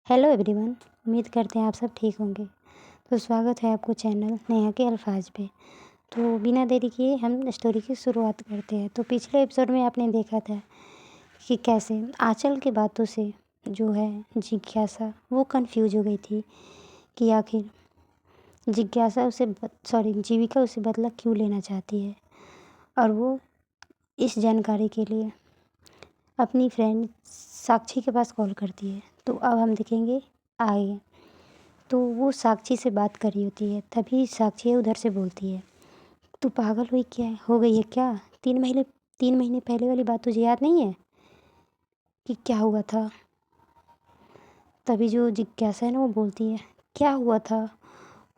Hello everyone. उम्मीद करते हैं आप सब ठीक होंगे। तो स्वागत है आपको चैनल नेहा के अल्फाज पे। तो बिना देरी किए हम स्टोरी की शुरुआत करते हैं। तो पिछले एपिसोड में आपने देखा था कि कैसे आंचल की बातों से जो है जिज्ञासा वो कंफ्यूज हो गई थी कि आखिर जीविका उसे बदला क्यों लेना चाहती है। और वो इस जानकारी के लिए अपनी फ्रेंड साक्षी के पास कॉल करती है। तो अब हम देखेंगे आगे। तो वो साक्षी से बात कर रही होती है, तभी साक्षी उधर से बोलती है, तू पागल हुई क्या हो गई है क्या? 3 महीने पहले वाली बात तुझे याद नहीं है कि क्या हुआ था? तभी जो जिज्ञासा है ना वो बोलती है, क्या हुआ था?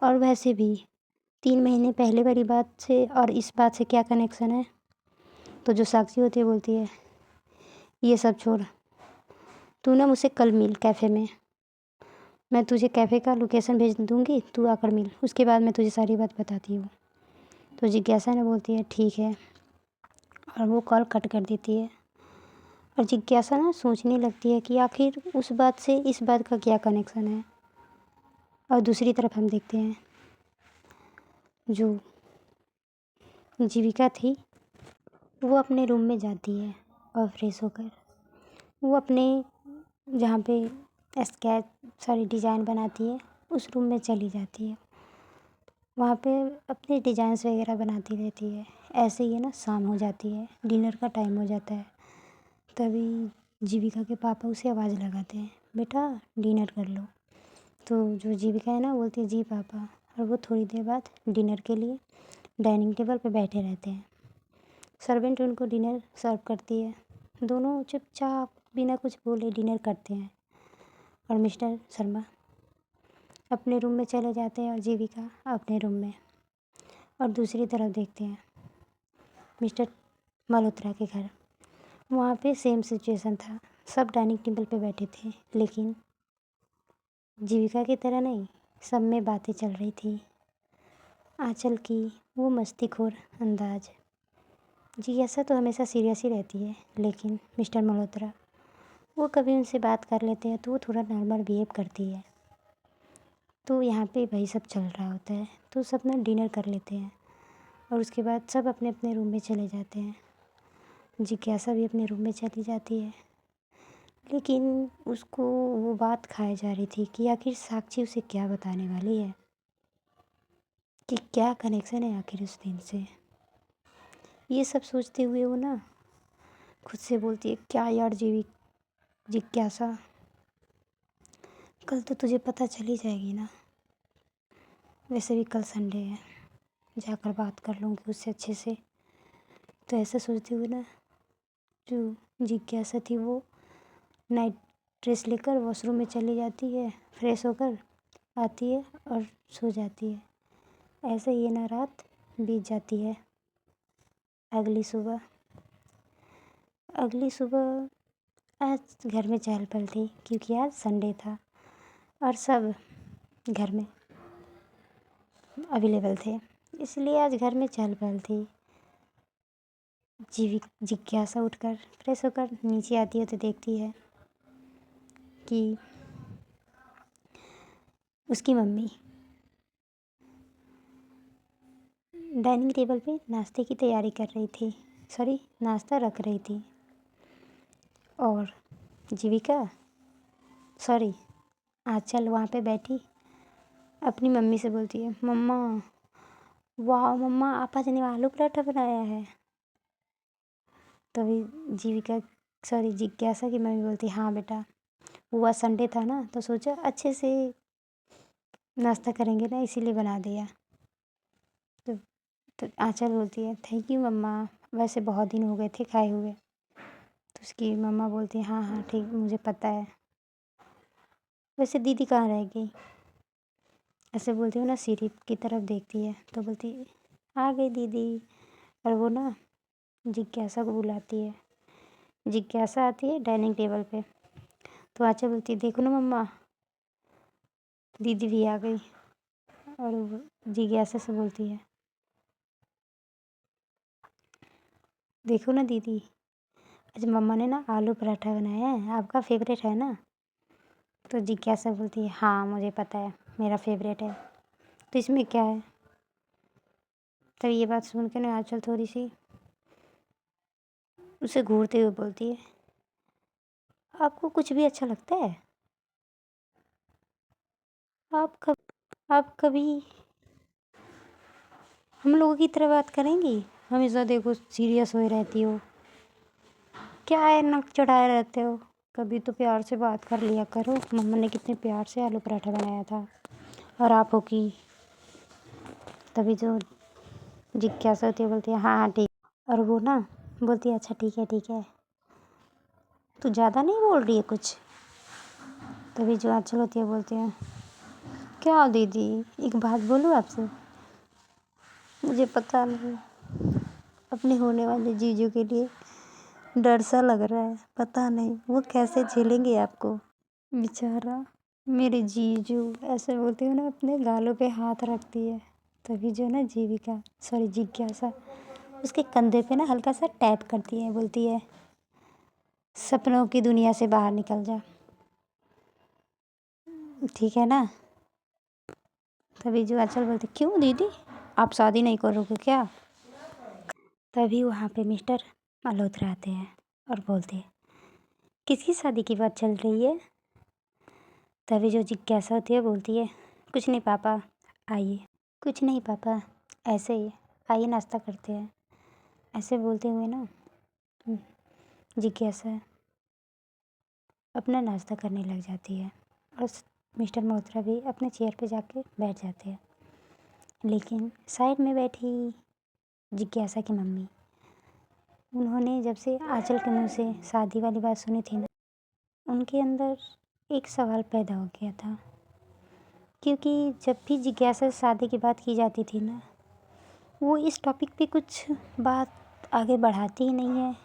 और वैसे भी 3 महीने पहले वाली बात से और इस बात से क्या कनेक्शन है? तो जो साक्षी होती है बोलती है, ये सब छोड़, तू ना मुझसे कल मिल कैफ़े में। मैं तुझे कैफ़े का लोकेशन भेज दूँगी, तू आकर मिल, उसके बाद मैं तुझे सारी बात बताती हूँ। तो जिज्ञासा ने बोलती है ठीक है, और वो कॉल कट कर देती है। और जिज्ञासा ना सोचने लगती है कि आखिर उस बात से इस बात का क्या कनेक्शन है। और दूसरी तरफ हम देखते हैं जो जीविका थी वो अपने रूम में जाती है और फ्रेश होकर वो अपने जहाँ पे डिज़ाइन बनाती है उस रूम में चली जाती है। वहाँ पे अपने डिज़ाइंस वगैरह बनाती रहती है। ऐसे ही है ना, शाम हो जाती है, डिनर का टाइम हो जाता है। तभी जीविका के पापा उसे आवाज़ लगाते हैं, बेटा डिनर कर लो। तो जो जीविका है ना बोलती है जी पापा। और वो थोड़ी देर बाद डिनर के लिए डाइनिंग टेबल पर बैठे रहते हैं। सर्वेंट उनको डिनर सर्व करती है। दोनों चुपचाप बिना कुछ बोले डिनर करते हैं। और मिस्टर शर्मा अपने रूम में चले जाते हैं और जीविका अपने रूम में। और दूसरी तरफ देखते हैं मिस्टर मल्होत्रा के घर। वहाँ पे सेम सिचुएशन था, सब डाइनिंग टेबल पे बैठे थे, लेकिन जीविका की तरह नहीं, सब में बातें चल रही थी। आंचल की वो मस्तीखोर अंदाज। जिज्ञासा तो हमेशा सीरियस ही रहती है, लेकिन मिस्टर मल्होत्रा वो कभी उनसे बात कर लेते हैं तो वो थोड़ा नॉर्मल बिहेव करती है। तो यहाँ पे वही सब चल रहा होता है। तो सब ना डिनर कर लेते हैं और उसके बाद सब अपने अपने रूम में चले जाते हैं। जिज्ञासा भी अपने रूम में चली जाती है, लेकिन उसको वो बात खाए जा रही थी कि आखिर साक्षी उसे क्या बताने वाली है, कि क्या कनेक्शन है आखिर उस दिन से। ये सब सोचते हुए वो ना खुद से बोलती है, क्या यार जिज्ञासा, कल तो तुझे पता चल ही जाएगी ना। वैसे भी कल संडे है, जाकर बात कर लूँगी उससे अच्छे से। तो ऐसा सोचते हुए ना जो जिज्ञासा थी वो नाइट ड्रेस लेकर वॉशरूम में चली जाती है, फ्रेश होकर आती है और सो जाती है। ऐसे ही ना रात बीत जाती है। अगली सुबह आज घर में चहल पहल थी, क्योंकि आज संडे था और सब घर में अवेलेबल थे, इसलिए आज घर में चहल पहल थी। जिज्ञासा उठकर फ्रेश होकर नीचे आती है तो देखती है कि उसकी मम्मी डाइनिंग टेबल पे नाश्ते की तैयारी कर रही थी, नाश्ता रख रही थी। और जीविका आंचल वहाँ पे बैठी अपनी मम्मी से बोलती है, मम्मा वाह मम्मा, आपा जी ने आलू पराठा बनाया है। तभी जिज्ञासा की मम्मी बोलती, हाँ बेटा, वो संडे था ना तो सोचा अच्छे से नाश्ता करेंगे ना, इसीलिए बना दिया। तो आंचल बोलती है, थैंक यू मम्मा, वैसे बहुत दिन हो गए थे खाए हुए। तो उसकी मम्मा बोलती है, हाँ हाँ ठीक, मुझे पता है। वैसे दीदी कहाँ रह गई? ऐसे बोलती हूँ ना, सीढ़ी की तरफ देखती है तो बोलती है, आ गई दीदी। और वो ना जिज्ञासा को बुलाती है। जिज्ञासा आती है डाइनिंग टेबल पे, तो आंचल बोलती है, देखो ना मम्मा, दीदी भी आ गई। और वो जिज्ञासा से बोलती है, देखो ना दीदी, आज मम्मा ने ना आलू पराठा बनाया है, आपका फेवरेट है ना। तो जिज्ञासा बोलती है हाँ मुझे पता है, मेरा फेवरेट है, तो इसमें क्या है। तब ये बात सुन के ना आँचल थोड़ी सी उसे घूरते हुए बोलती है आपको कुछ भी अच्छा लगता है? आप कभी हम लोगों की तरह बात करेंगी? हमेशा देखो सीरियस हुए रहती हो, क्या है नक चढ़ाए रहते हो? कभी तो प्यार से बात कर लिया करो। मम्मा ने कितने प्यार से आलू पराठा बनाया था और आप हो कि तभी जो जिज्ञासा होती है बोलती है हाँ हाँ ठीक। और वो ना बोलती है अच्छा ठीक है, तू ज़्यादा नहीं बोल रही है कुछ। तभी जो आँचल होती है बोलती है क्या दीदी, एक बात बोलूँ आपसे? मुझे पता नहीं, अपने होने वाले जीजू के लिए डर सा लग रहा है। पता नहीं वो कैसे झेलेंगे आपको। बेचारा मेरे जीजू, ऐसे बोलती हूँ ना, अपने गालों पे हाथ रखती है। तभी जो ना जिज्ञासा उसके कंधे पे ना हल्का सा टैप करती है, बोलती है सपनों की दुनिया से बाहर निकल जा, ठीक है ना। तभी जो आँचल बोलती क्यों दीदी, आप शादी नहीं करोगे क्या? तभी वहाँ पे मिस्टर मल्होत्रा आते हैं और बोलते हैं किसकी शादी की बात चल रही है? तभी जो जिज्ञासा होती है बोलती है कुछ नहीं पापा, आइए। कुछ नहीं पापा, ऐसे ही, आइए नाश्ता करते हैं। ऐसे बोलते हुए ना जिज्ञासा अपना नाश्ता करने लग जाती है और मिस्टर मल्होत्रा भी अपने चेयर पे जाके बैठ जाते हैं। लेकिन साइड में बैठी जिज्ञासा की मम्मी, उन्होंने जब से आँचल के मुँह से शादी वाली बात सुनी थी ना, उनके अंदर एक सवाल पैदा हो गया था। क्योंकि जब भी जिज्ञासा से शादी की बात की जाती थी ना, वो इस टॉपिक पे कुछ बात आगे बढ़ाती ही नहीं है।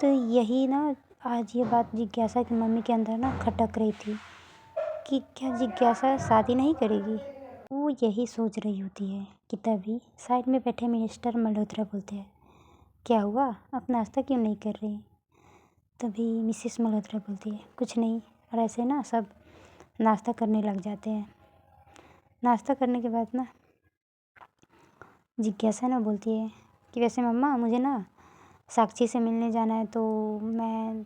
तो यही ना आज ये बात जिज्ञासा की मम्मी के अंदर ना खटक रही थी कि क्या जिज्ञासा शादी नहीं करेगी। वो यही सोच रही होती है कि तभी साइड में बैठे मिस्टर मल्होत्रा बोलते हैं क्या हुआ, आप नाश्ता क्यों नहीं कर रही? तभी मिसेस मल्होत्रा बोलती है कुछ नहीं, और ऐसे ना सब नाश्ता करने लग जाते हैं। नाश्ता करने के बाद ना जिज्ञासा ना बोलती है कि वैसे मम्मा मुझे ना साक्षी से मिलने जाना है, तो मैं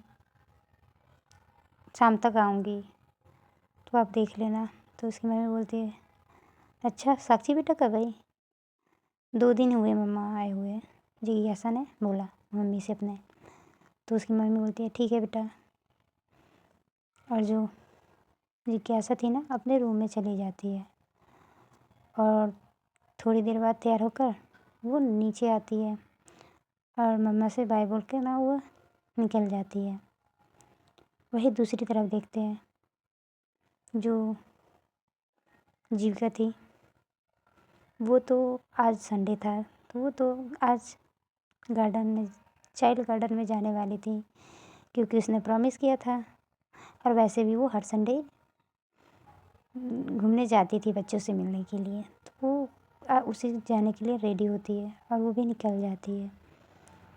शाम तक आऊँगी, तो आप देख लेना। तो उसकी मम्मी बोलती है अच्छा साक्षी बेटा कब आई? 2 दिन हुए मम्मा आए हुए, जिज्ञासा ने बोला मम्मी से अपने। तो उसकी मम्मी बोलती है ठीक है बेटा। और जो जिज्ञासा थी ना अपने रूम में चली जाती है और थोड़ी देर बाद तैयार होकर वो नीचे आती है और मम्मा से बाय बोल के ना वो निकल जाती है। वही दूसरी तरफ देखते हैं, जो जीविका थी वो तो आज संडे था, तो वो तो आज गार्डन में, चाइल्ड गार्डन में जाने वाली थी, क्योंकि उसने प्रॉमिस किया था। और वैसे भी वो हर संडे घूमने जाती थी बच्चों से मिलने के लिए, तो वो उसे जाने के लिए रेडी होती है और वो भी निकल जाती है।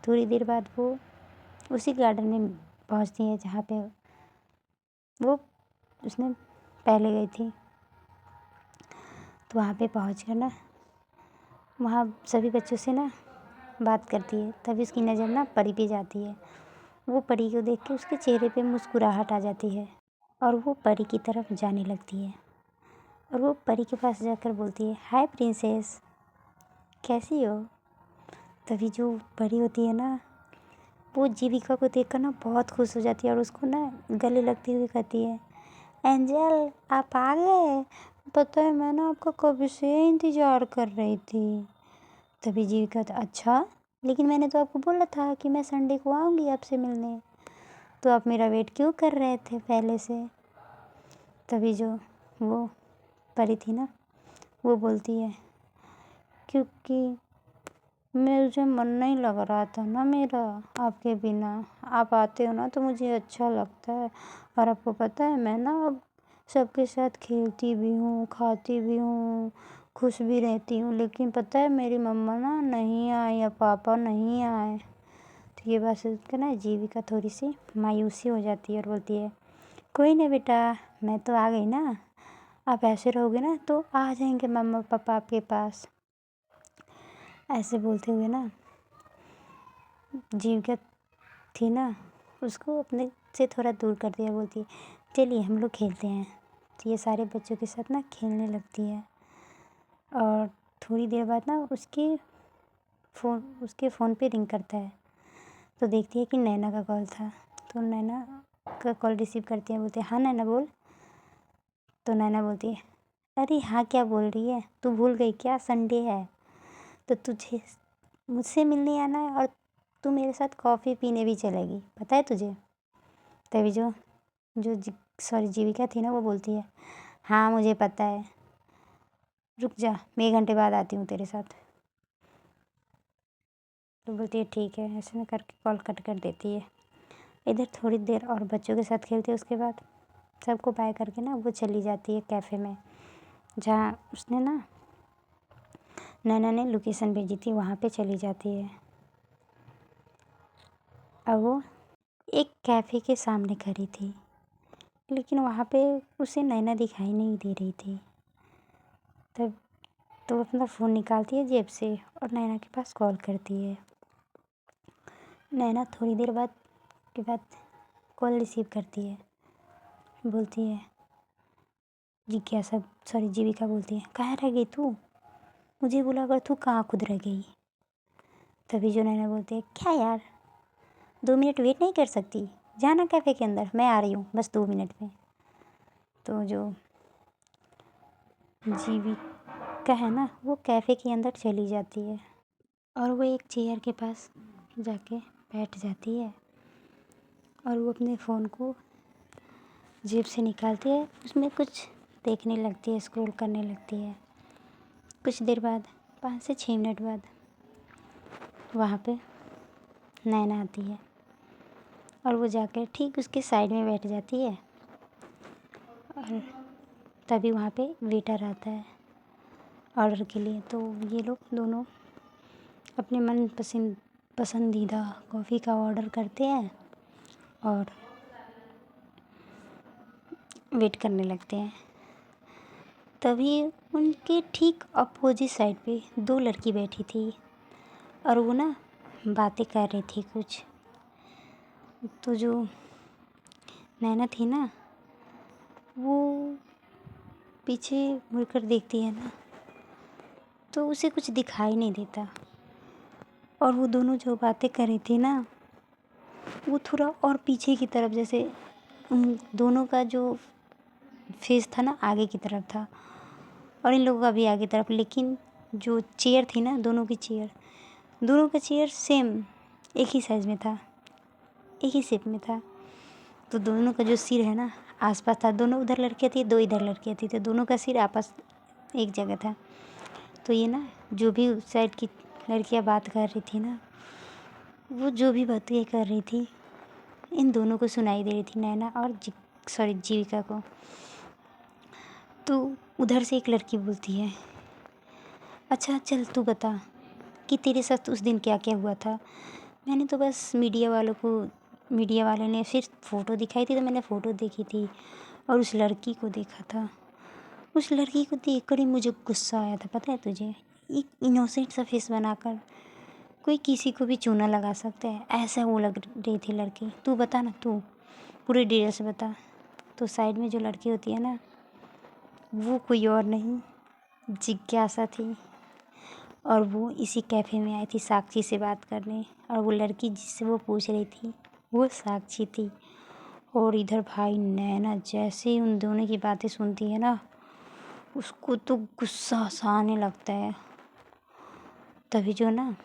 थोड़ी देर बाद वो उसी गार्डन में पहुंचती है जहाँ पे वो उसने पहले गई थी। तो वहाँ पे पहुँच कर ना वहाँ सभी बच्चों से ना बात करती है। तभी उसकी नज़र ना परी पे जाती है। वो परी को देख के उसके चेहरे पे मुस्कुराहट आ जाती है और वो परी की तरफ जाने लगती है और वो परी के पास जाकर बोलती है हाय प्रिंसेस, कैसी हो? तभी जो परी होती है ना वो जीविका को देखकर ना बहुत खुश हो जाती है और उसको ना गले लगते हुए कहती है एंजल आप आ गए, पता है मैं ना आपका कब से इंतज़ार कर रही थी। तभी जीविका तो अच्छा, लेकिन मैंने तो आपको बोला था कि मैं संडे को आऊँगी आपसे मिलने, तो आप मेरा वेट क्यों कर रहे थे पहले से? तभी जो वो परी थी ना वो बोलती है क्योंकि मुझे मन नहीं लग रहा था ना मेरा आपके बिना, आप आते हो ना तो मुझे अच्छा लगता है। और आपको पता है मैं ना अब सबके साथ खेलती भी हूँ, खाती भी हूँ, खुश भी रहती हूँ, लेकिन पता है मेरी मम्मा ना नहीं आई या पापा नहीं आए। तो ये बात सुन कर ना जीविका थोड़ी सी मायूसी हो जाती है और बोलती है कोई नहीं बेटा, मैं तो आ गई ना। आप ऐसे रहोगे ना तो आ जाएंगे मम्मा पापा आपके पास। ऐसे बोलते हुए ना जीविका थी ना, उसको अपने से थोड़ा दूर कर दिया। बोलती है चलिए हम लोग खेलते हैं। तो ये सारे बच्चों के साथ ना खेलने लगती है। और थोड़ी देर बाद ना उसके फ़ोन पे रिंग करता है। तो देखती है कि नैना का कॉल था। तो नैना का कॉल रिसीव करती है। बोलती है हाँ नैना बोल। तो नैना बोलती है अरे हाँ क्या बोल रही है, तू भूल गई क्या, संडे है तो तुझे मुझसे मिलने आना है और तू मेरे साथ कॉफ़ी पीने भी चलेगी, पता है तुझे। तभी जो जो जीविका थी ना वो बोलती है हाँ मुझे पता है, रुक जा मैं 1 घंटे बाद आती हूँ तेरे साथ। तो बोलती है ठीक है। ऐसे में करके कॉल कट कर देती है। इधर थोड़ी देर और बच्चों के साथ खेलते, उसके बाद सबको बाय करके ना वो चली जाती है कैफ़े में, जहाँ उसने ना नैना ने लोकेशन भेजी थी, वहाँ पे चली जाती है। और वो एक कैफ़े के सामने खड़ी थी, लेकिन वहाँ पे उसे नैना दिखाई नहीं दे रही थी। तब तो वो अपना फ़ोन निकालती है जेब से और नैना के पास कॉल करती है। नैना थोड़ी देर बाद कॉल रिसीव करती है। बोलती है जीविका बोलती है कहाँ रह गई तू, मुझे बोला अगर तू कहाँ खुद रह गई। तभी जो नैना बोलती है क्या यार 2 मिनट वेट नहीं कर सकती, जाना कैफ़े के अंदर, मैं आ रही हूँ बस 2 मिनट में। तो जो जीविका है ना वो कैफ़े के अंदर चली जाती है और वो एक चेयर के पास जाके बैठ जाती है और वो अपने फ़ोन को जेब से निकालती है, उसमें कुछ देखने लगती है, स्क्रॉल करने लगती है। कुछ देर बाद 5 से 6 मिनट बाद वहाँ पे नैना आती है और वो जाकर ठीक उसके साइड में बैठ जाती है। और तभी वहाँ पे वेटर आता है ऑर्डर के लिए। तो ये लोग दोनों अपने पसंदीदा कॉफ़ी का ऑर्डर करते हैं और वेट करने लगते हैं। तभी उनके ठीक अपोजिट साइड पे 2 लड़की बैठी थी और वो ना बातें कर रही थी कुछ। तो जो नैना थी ना वो पीछे मुड़कर देखती है ना तो उसे कुछ दिखाई नहीं देता। और वो दोनों जो बातें कर रही थी ना वो थोड़ा और पीछे की तरफ, जैसे उन दोनों का जो फेस था ना आगे की तरफ था और इन लोगों का भी आगे तरफ। लेकिन जो चेयर थी ना दोनों का चेयर सेम एक ही साइज़ में था, एक ही शेप में था। तो दोनों का जो सिर है ना आसपास था, दोनों उधर लड़कियाँ थी, 2 इधर लड़कियाँ थी, तो दोनों का सिर आपस एक जगह था। तो ये ना जो भी उस साइड की लड़कियाँ बात कर रही थी ना वो जो भी बातें कर रही थी इन दोनों को सुनाई दे रही थी, नैना और जीविका को। तो उधर से एक लड़की बोलती है अच्छा चल तू बता कि तेरे साथ उस दिन क्या क्या हुआ था। मैंने तो बस मीडिया वाले ने सिर्फ फ़ोटो दिखाई थी तो मैंने फ़ोटो देखी थी और उस लड़की को देखा था। उस लड़की को देख कर ही मुझे गुस्सा आया था, पता है तुझे। एक इनोसेंट सा फेस बनाकर कोई किसी को भी चूना लगा सकता है, ऐसा वो लग रही थी लड़की। तू बता ना, तू पूरी डिटेल से बता। तो साइड में जो लड़की होती है ना वो कोई और नहीं जिज्ञासा थी और वो इसी कैफ़े में आई थी साक्षी से बात करने। और वो लड़की जिससे वो पूछ रही थी वो साक्षी थी। और इधर भाई नैना जैसे ही उन दोनों की बातें सुनती है ना उसको तो गुस्सा सा आने लगता है। तभी जो ना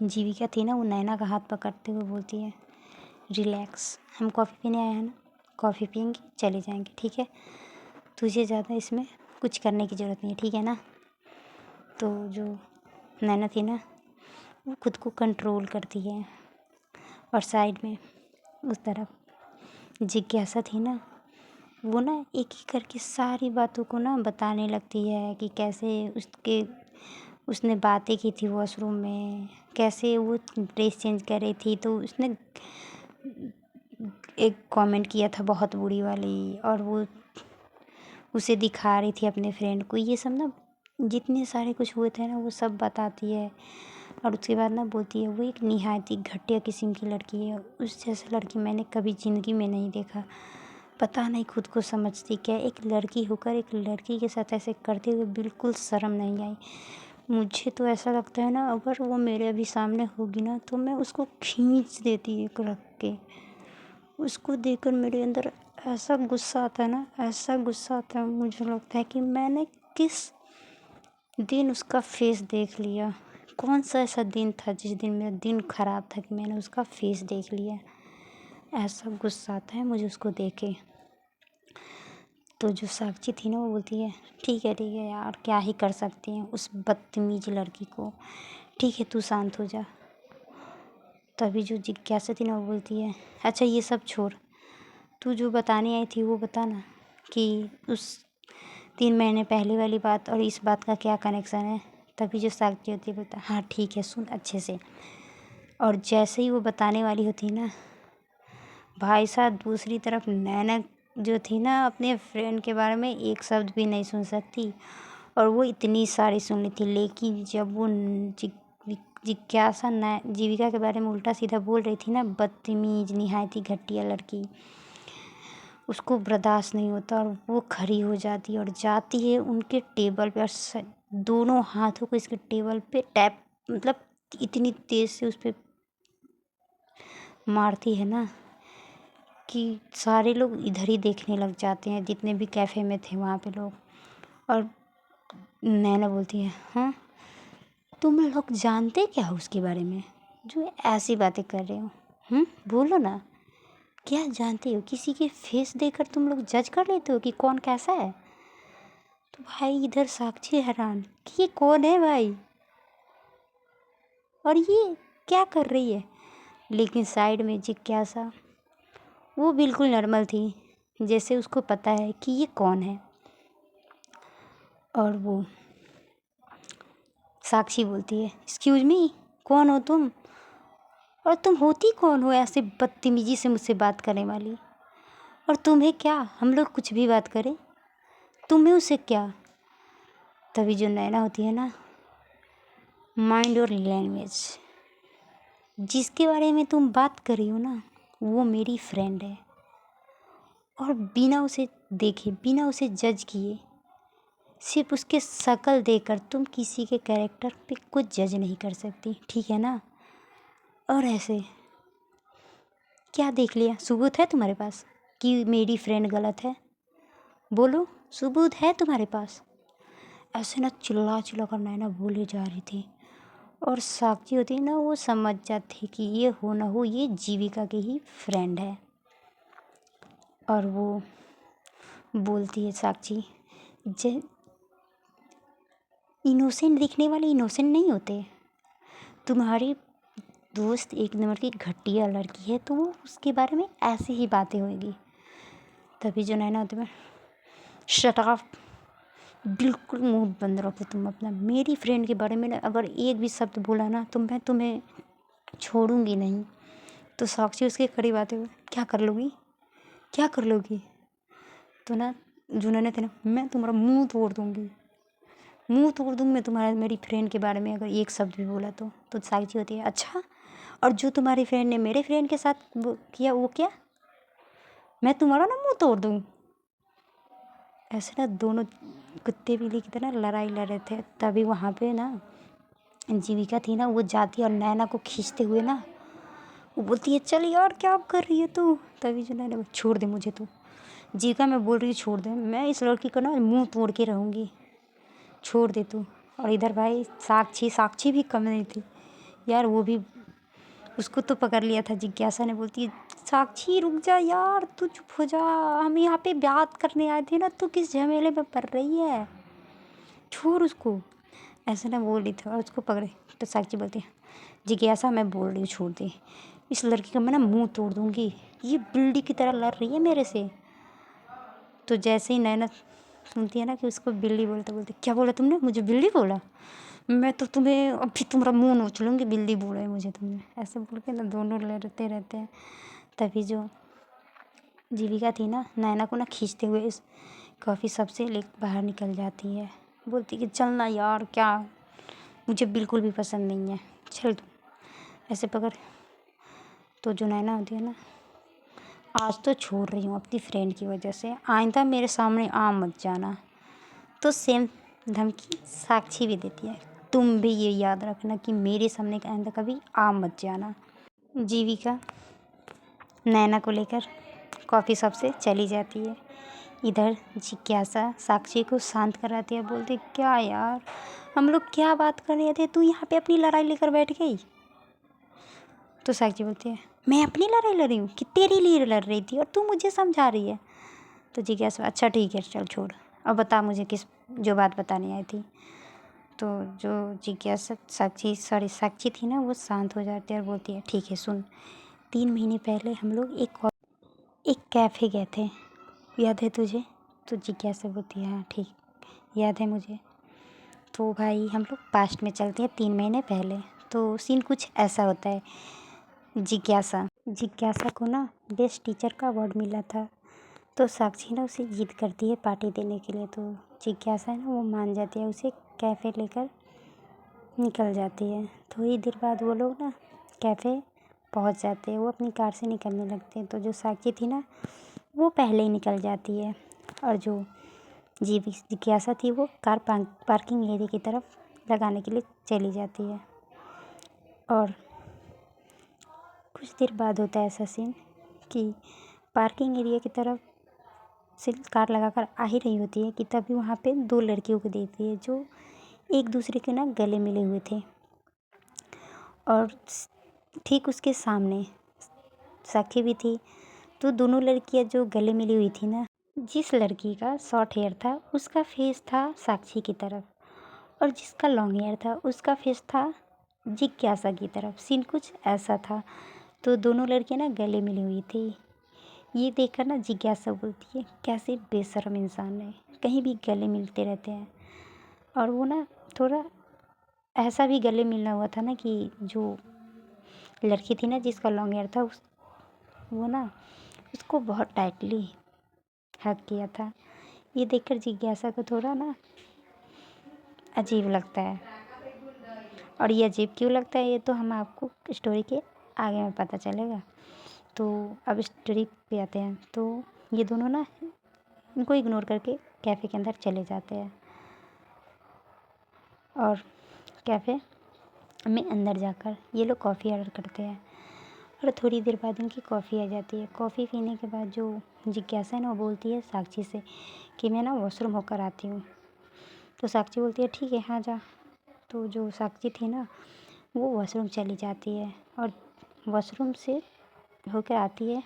जीविका थी ना वो नैना का हाथ पकड़ते हुए बोलती है रिलैक्स, हम कॉफ़ी पीने आए हैं ना, कॉफ़ी पियेंगे चले जाएंगे, ठीक है। तुझे ज़्यादा इसमें कुछ करने की ज़रूरत नहीं है, ठीक है ना। तो जो नैना थी ना वो खुद को कंट्रोल करती है और साइड में उस तरफ जिज्ञासा थी ना वो ना एक एक करके सारी बातों को ना बताने लगती है कि कैसे उसने बातें की थी वॉशरूम में, कैसे वो ड्रेस चेंज कर रही थी तो उसने एक कमेंट किया था बहुत बुरी वाली, और वो उसे दिखा रही थी अपने फ्रेंड को। ये सब ना जितने सारे कुछ हुए थे ना वो सब बताती है। और उसके बाद ना बोलती है वो एक निहायत ही घटिया किस्म की लड़की है, उस जैसी लड़की मैंने कभी ज़िंदगी में नहीं देखा। पता नहीं खुद को समझती क्या, एक लड़की होकर एक लड़की के साथ ऐसे करते हुए बिल्कुल शर्म नहीं आई। मुझे तो ऐसा लगता है ना, अगर वो मेरे अभी सामने होगी ना तो मैं उसको खींच देती एक रख के। उसको देखकर मेरे अंदर ऐसा गुस्सा आता है ना, ऐसा गुस्सा आता है, मुझे लगता है कि मैंने किस दिन उसका फेस देख लिया। कौन सा ऐसा दिन था जिस दिन मेरा दिन ख़राब था कि मैंने उसका फेस देख लिया। ऐसा गुस्सा आता है मुझे उसको देख के। तो जो साक्षी थी ना वो बोलती है ठीक है यार, क्या ही कर सकते हैं उस बदतमीज लड़की को, ठीक है तू शांत हो जा। तभी जो जिज्ञासा थी ना वो बोलती है अच्छा ये सब छोड़, तू जो बताने आई थी वो बता ना, कि उस 3 महीने पहले वाली बात और इस बात का क्या कनेक्शन है। तभी जो साक्षी होती है बोलता हाँ ठीक है सुन अच्छे से। और जैसे ही वो बताने वाली होती ना, भाई साहब दूसरी तरफ नैना जो थी ना अपने फ्रेंड के बारे में एक शब्द भी नहीं सुन सकती, और वो इतनी सारी सुन ली थी। लेकिन जब वो जिज्ञासा जीविका के बारे में उल्टा सीधा बोल रही थी ना, बदतमीज निहायती घटिया लड़की, उसको बर्दाश्त नहीं होता और वो खड़ी हो जाती है और जाती है उनके टेबल पे और दोनों हाथों को इसके टेबल पे टैप, मतलब इतनी तेज़ से उस पर मारती है ना कि सारे लोग इधर ही देखने लग जाते हैं, जितने भी कैफ़े में थे वहाँ पे लोग। और नैना बोलती है हाँ तुम लोग जानते क्या हो उसके बारे में जो ऐसी बातें कर रहे हो, बोलो ना क्या जानते हो। किसी के फेस देखकर तुम लोग जज कर लेते हो कि कौन कैसा है। तो भाई इधर साक्षी हैरान कि ये कौन है भाई और ये क्या कर रही है। लेकिन साइड में जिज्ञासा वो बिल्कुल नॉर्मल थी, जैसे उसको पता है कि ये कौन है। और वो साक्षी बोलती है एक्सक्यूज मी कौन हो तुम, और तुम होती कौन हो ऐसे बदतमीजी से मुझसे बात करने वाली, और तुम्हें क्या हम लोग कुछ भी बात करें तुम्हें उससे क्या। तभी जो नैना होती है ना, माइंड और लैंग्वेज, जिसके बारे में तुम बात कर रही हो ना वो मेरी फ्रेंड है, और बिना उसे देखे बिना उसे जज किए सिर्फ उसके शक्ल देखकर तुम किसी के कैरेक्टर पे कुछ जज नहीं कर सकती, ठीक है ना। और ऐसे क्या देख लिया, सबूत है तुम्हारे पास कि मेरी फ्रेंड गलत है, बोलो सबूत है तुम्हारे पास। ऐसे ना चिल्ला चिल्ला कर नैना बोले जा रही थी, और साक्षी होती है ना वो समझ जाती कि ये हो ना हो ये जीविका की ही फ्रेंड है। और वो बोलती है साक्षी इनोसेंट दिखने वाले इनोसेंट नहीं होते, तुम्हारी दोस्त एक नंबर की घटिया लड़की है तो वो उसके बारे में ऐसी ही बातें होगी। तभी जो नैना होती है शट अप, बिल्कुल मुंह बंद रखो तुम अपना। मेरी फ्रेंड के बारे में ना अगर एक भी शब्द बोला ना तो मैं तुम्हें छोड़ूंगी नहीं। तो साक्षी उसके करीब आते हुए क्या कर लोगी, क्या कर लोगी। तो ना जो नैना थे ना मैं तुम्हारा मुंह तोड़ दूंगी, मुंह तोड़ दूंगी मैं तुम्हारा, मेरी फ्रेंड के बारे में अगर एक शब्द भी बोला तो साक्षी होती है अच्छा, और जो तुम्हारी फ्रेंड ने मेरे फ्रेंड के साथ वो किया वो क्या, मैं तुम्हारा ना मुंह तोड़ दूँ। ऐसे ना दोनों कुत्ते बिल्ली की तरह लड़ाई लड़ रहे थे। तभी वहाँ पे ना जीविका थी ना वो जाती और नैना को खींचते हुए ना वो बोलती है चल यार क्या कर रही है तू। तभी जो नैना छोड़ दे मुझे तू, जीविका मैं बोल रही हूँ छोड़ दे, मैं इस लड़की को ना मुंह तोड़ के रहूँगी, छोड़ दे तू। और इधर भाई साक्षी भी कम नहीं थी यार, वो भी उसको तो पकड़ लिया था। जिज्ञासा ने बोलती है साक्षी रुक जा यार, तू चुप हो जा, हम यहाँ पे बात करने आए थे ना, तू किस झमेले में पड़ रही है, छोड़ उसको। ऐसे ना बोल रही थी और उसको पकड़े। तो साक्षी बोलती है जिज्ञासा मैं बोल रही हूँ छोड़ दे, इस लड़की का मैं ना मुँह तोड़ दूँगी, ये बिल्ली की तरह लड़ रही है मेरे से। तो जैसे ही नैना सुनती है ना कि उसको बिल्ली बोलते बोलते क्या बोला तुमने, मुझे बिल्ली बोला, मैं तो तुम्हें अभी तुम्हारा मुंह नोच लूँगी, बिल्ली बोला है मुझे तुमने, ऐसे बोल के ना दोनों लड़ते रहते हैं। तभी जो जीविका थी ना, नैना को ना खींचते हुए इस कॉफ़ी शॉप से ले बाहर निकल जाती है। बोलती कि चल ना यार, क्या, मुझे बिल्कुल भी पसंद नहीं है, चल तू ऐसे पकड़। तो जो नैना होती है ना, आज तो छोड़ रही हूँ अपनी फ्रेंड की वजह से, आइंदा मेरे सामने आ मत जाना। तो सेम धमकी साक्षी भी देती है, तुम भी ये याद रखना कि मेरे सामने आइंदा कभी आ मत जाना। जीविका नैना को लेकर कॉफ़ी शॉप से चली जाती है। इधर जिज्ञासा साक्षी को शांत कराती है, बोलती क्या यार, हम लोग क्या बात कर रहे थे, तू यहाँ पे अपनी लड़ाई लेकर बैठ गई। तो साक्षी बोलती है, मैं अपनी लड़ाई लड़ रही हूँ कि तेरे लिए लड़ रही थी और तू मुझे समझा रही है। तो जिज्ञासा, अच्छा ठीक है चल छोड़, अब बता मुझे किस जो बात बताने आई थी। तो जो जिज्ञासा साक्षी थी ना, वो शांत हो जाती है और बोलती है, ठीक है सुन, 3 महीने पहले हम लोग एक कैफ़े गए थे, याद है तुझे। तो जिज्ञासा बोलती है, हाँ ठीक याद है मुझे। तो भाई हम लोग पास्ट में चलते हैं 3 महीने पहले। तो सीन कुछ ऐसा होता है, जिज्ञासा को ना बेस्ट टीचर का अवार्ड मिला था। तो साक्षी ना उसे जिद करती है पार्टी देने के लिए। तो जिज्ञासा है ना, वो मान जाती है, उसे कैफ़े लेकर निकल जाती है। थोड़ी देर बाद वो लोग ना कैफ़े पहुंच जाते हैं, वो अपनी कार से निकलने लगते हैं। तो जो साक्षी थी ना, वो पहले ही निकल जाती है और जो जिज्ञासा थी वो कार पार्किंग एरिया की तरफ लगाने के लिए चली जाती है। और कुछ देर बाद होता है ऐसा सीन कि पार्किंग एरिया की तरफ से कार लगाकर आ ही रही होती है कि तभी वहाँ पे 2 लड़कियों को देखती है जो एक दूसरे के ना गले मिले हुए थे। और ठीक उसके सामने साक्षी भी थी। तो दोनों लड़कियां जो गले मिली हुई थी ना, जिस लड़की का शॉर्ट हेयर था उसका फेस था साक्षी की तरफ और जिसका लॉन्ग हेयर था उसका फेस था जिज्ञासा की तरफ। सीन कुछ ऐसा था। तो दोनों लड़कियां ना गले मिली हुई थी। ये देखकर ना जिज्ञासा बोलती है, कैसे बेशर्म इंसान है, कहीं भी गले मिलते रहते हैं। और वो ना थोड़ा ऐसा भी गले मिलना हुआ था ना कि जो लड़की थी ना जिसका लॉन्ग हेयर था वो ना उसको बहुत टाइटली हग किया था। ये देखकर जिज्ञासा को थोड़ा ना अजीब लगता है। और ये अजीब क्यों लगता है ये तो हम आपको स्टोरी के आगे में पता चलेगा। तो अब स्टोरी पे आते हैं। तो ये दोनों ना इनको इग्नोर करके कैफ़े के अंदर चले जाते हैं और कैफ़े में अंदर जाकर ये लोग कॉफ़ी ऑर्डर करते हैं। और थोड़ी देर बाद इनकी कॉफ़ी आ जाती है। कॉफ़ी पीने के बाद जो जिज्ञासा है ना, वो बोलती है साक्षी से कि मैं ना वॉशरूम होकर आती हूँ। तो साक्षी बोलती है ठीक है हाँ जा। तो जो साक्षी थी ना, वो वॉशरूम चली जाती है और वॉशरूम से होकर आती है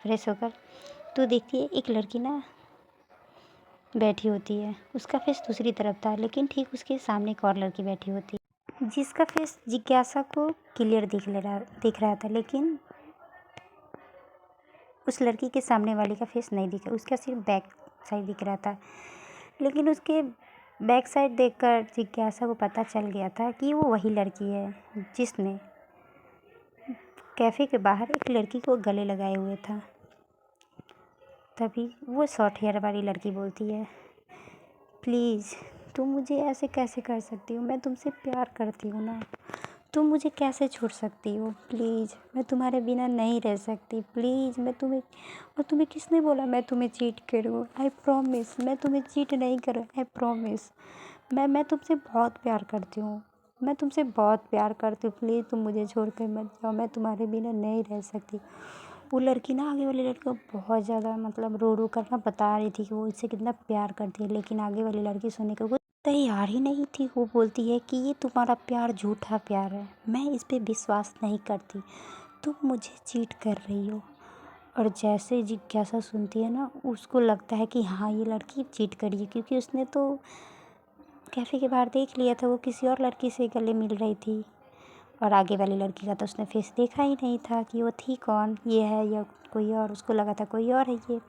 फ्रेश होकर। तो देखती है एक लड़की ना बैठी होती है, उसका फेस दूसरी तरफ था लेकिन ठीक उसके सामने एक और लड़की बैठी होती है जिसका फेस जिज्ञासा को क्लियर दिख रहा था, लेकिन उस लड़की के सामने वाली का फेस नहीं दिख रहा, उसका सिर्फ बैक साइड दिख रहा था। लेकिन उसके बैक साइड देखकर जिज्ञासा को पता चल गया था कि वो वही लड़की है जिसने कैफ़े के बाहर एक लड़की को गले लगाए हुए था। तभी वो शॉर्ट हेयर वाली लड़की बोलती है, प्लीज़ तुम मुझे ऐसे कैसे कर सकती हो, मैं तुमसे प्यार करती हूँ ना, तुम मुझे कैसे छोड़ सकती हो, प्लीज़ मैं तुम्हारे बिना नहीं रह सकती, प्लीज़ मैं तुम्हें। और तुम्हें किसने बोला मैं तुम्हें चीट करूँ, आई प्रॉमिस मैं तुम्हें चीट नहीं करूँ, आई प्रॉमिस। मैं तुमसे बहुत प्यार करती हूँ, मैं तुमसे बहुत प्यार करती हूँ, प्लीज़ तुम मुझे छोड़ कर मत जाओ, मैं तुम्हारे बिना नहीं रह सकती। वो लड़की ना आगे वाली लड़की को बहुत ज़्यादा मतलब रो रो कर ना बता रही थी कि वो इससे कितना प्यार करती है, लेकिन आगे वाली लड़की सुनने को तैयार ही नहीं थी। वो बोलती है कि ये तुम्हारा प्यार झूठा प्यार है, मैं इस पे विश्वास नहीं करती, तुम मुझे चीट कर रही हो। और जैसे जिज्ञासा सुनती है ना, उसको लगता है कि हाँ ये लड़की चीट करी है, क्योंकि उसने तो कैफ़े के बाहर देख लिया था वो किसी और लड़की से गले मिल रही थी। और आगे वाली लड़की का तो उसने फेस देखा ही नहीं था कि वो थी कौन, ये है या कोई और, उसको लगा था कोई और है ये।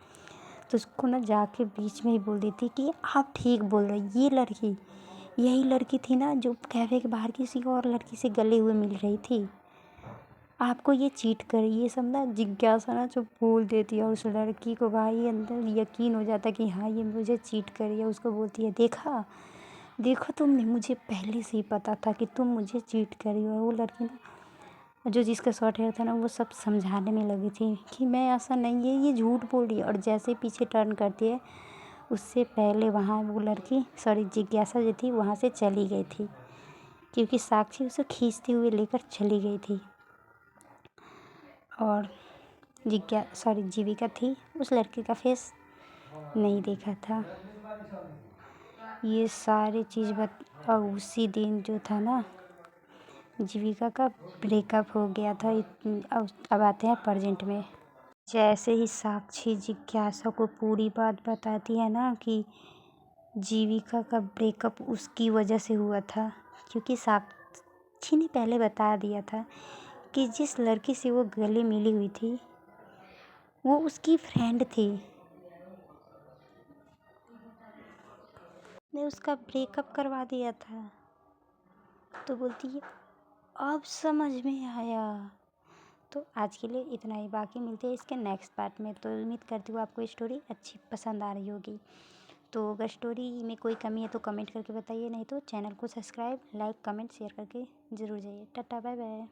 तो उसको ना जाके बीच में ही बोल देती कि आप ठीक बोल रहे, ये लड़की यही लड़की थी ना जो कैफ़े के बाहर किसी और लड़की से गले हुए मिल रही थी, आपको ये चीट कर, ये सब ना जिज्ञासा ना जो बोल देती है, और उस लड़की को भाई अंदर यकीन हो जाता है कि हाँ ये मुझे चीट कर रही है। उसको बोलती है, देखा देखो तुमने, मुझे पहले से ही पता था कि तुम मुझे चीट कर रही हो। वो लड़की ना जो जिसका शॉर्ट हेयर था ना, वो सब समझाने में लगी थी कि मैं ऐसा नहीं है, ये झूठ बोल रही है। और जैसे ही पीछे टर्न करती है, उससे पहले वहाँ वो लड़की सॉरी जिज्ञासा जो थी वहाँ से चली गई थी, क्योंकि साक्षी उसे खींचते हुए लेकर चली गई थी। और जीविका थी, उस लड़के का फेस नहीं देखा था। ये सारी चीज़ और उसी दिन जो था ना, जीविका का ब्रेकअप हो गया था। अब आते हैं प्रेजेंट में। जैसे ही साक्षी जिज्ञासा को पूरी बात बताती है ना कि जीविका का ब्रेकअप उसकी वजह से हुआ था, क्योंकि साक्षी ने पहले बता दिया था कि जिस लड़की से वो गले मिली हुई थी वो उसकी फ्रेंड थी, ने उसका ब्रेकअप करवा दिया था। तो बोलती है अब समझ में आया। तो आज के लिए इतना ही, बाकी मिलते हैं इसके नेक्स्ट पार्ट में। तो उम्मीद करती हूँ आपको स्टोरी अच्छी पसंद आ रही होगी। तो अगर स्टोरी में कोई कमी है तो कमेंट करके बताइए, नहीं तो चैनल को सब्सक्राइब, लाइक, कमेंट, शेयर करके ज़रूर जाइए। Tata, bye bye.